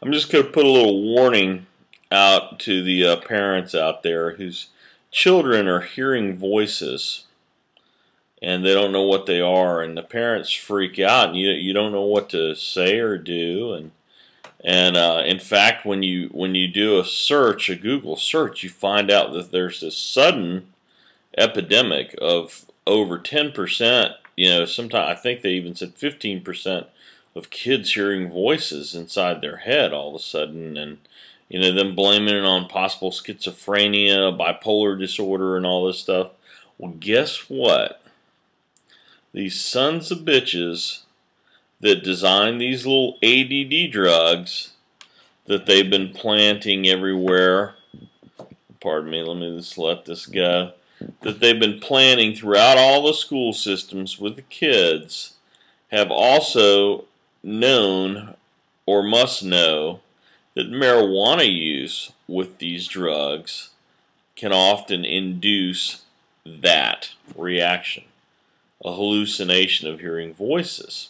I'm just going to put a little warning out to the parents out there whose children are hearing voices and they don't know what they are, and the parents freak out, and you don't know what to say or do, and in fact, when you do a search, a Google search, you find out that there's this sudden epidemic of over 10%. Sometimes I think they even said 15% of kids hearing voices inside their head all of a sudden, and them blaming it on possible schizophrenia, bipolar disorder, and all this stuff. Well, guess what? These sons of bitches that design these little ADD drugs that they've been planting everywhere, pardon me, let me just let this go, that they've been planting throughout all the school systems with the kids, have also known or must know that marijuana use with these drugs can often induce that reaction, a hallucination of hearing voices.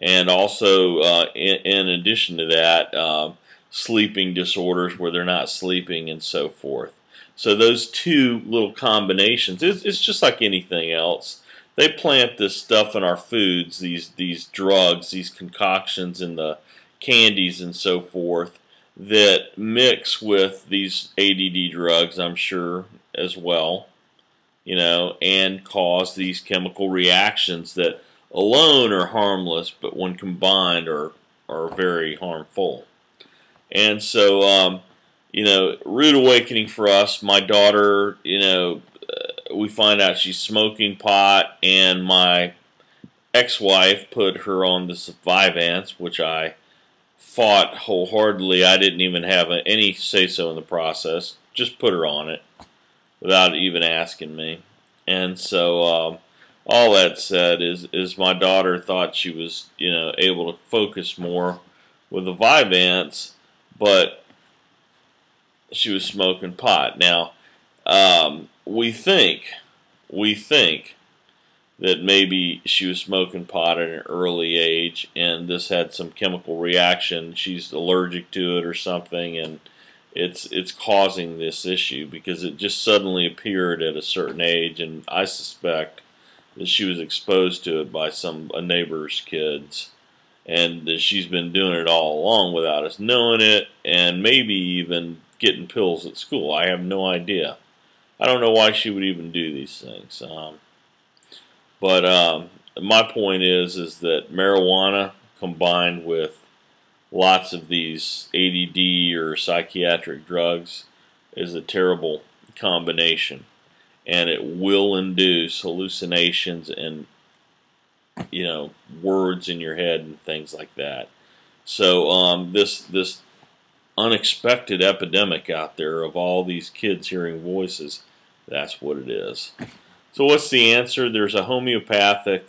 And also, in addition to that, sleeping disorders where they're not sleeping and so forth. So those two little combinations, it's just like anything else. They plant this stuff in our foods, these drugs, these concoctions in the candies and so forth, that mix with these ADD drugs, I'm sure, as well, and cause these chemical reactions that alone are harmless, but when combined are very harmful. And so, rude awakening for us. My daughter, we find out she's smoking pot, and my ex-wife put her on this Vyvanse, which I fought wholeheartedly. I didn't even have any say-so in the process. Just put her on it without even asking me. And so, all that said is my daughter thought she was, able to focus more with the Vyvanse, but she was smoking pot. Now, we think that maybe she was smoking pot at an early age, and this had some chemical reaction. She's allergic to it or something, and it's causing this issue because it just suddenly appeared at a certain age, and I suspect that she was exposed to it by a neighbor's kids, and that she's been doing it all along without us knowing it, and maybe even getting pills at school. I have no idea. I don't know why she would even do these things. But my point is that marijuana combined with lots of these ADD or psychiatric drugs is a terrible combination, and it will induce hallucinations and words in your head and things like that. So this unexpected epidemic out there of all these kids hearing voices, that's what it is. So what's the answer? There's a homeopathic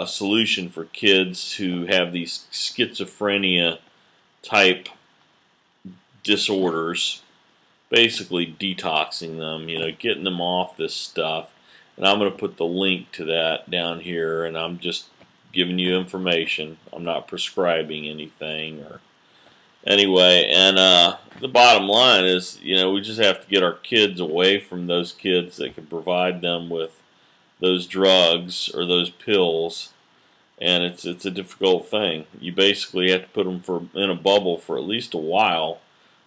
solution for kids who have these schizophrenia type disorders, basically detoxing them, getting them off this stuff. And I'm going to put the link to that down here, and I'm just giving you information. I'm not prescribing anything or anyway. And the bottom line is, we just have to get our kids away from those kids that can provide them with those drugs or those pills, and it's a difficult thing. You basically have to put them in a bubble for at least a while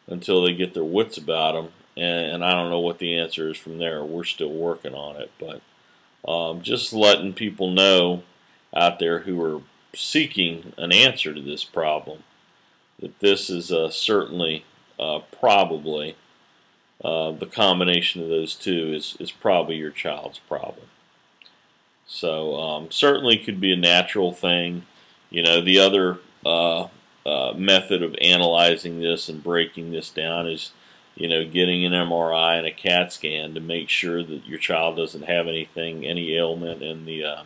until they get their wits about them, and I don't know what the answer is from there. We're still working on it, but just letting people know out there who are seeking an answer to this problem that this is certainly probably the combination of those two is probably your child's problem. So certainly could be a natural thing. The other method of analyzing this and breaking this down is, getting an MRI and a CAT scan to make sure that your child doesn't have any ailment in the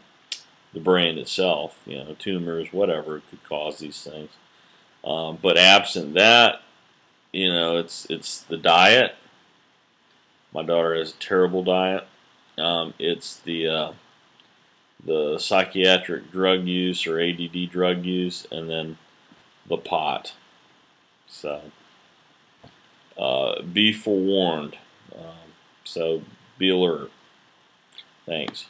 brain itself, tumors, whatever could cause these things. But absent that, it's the diet. My daughter has a terrible diet. It's the psychiatric drug use or ADD drug use, and then the pot. So be forewarned. So be alert. Thanks.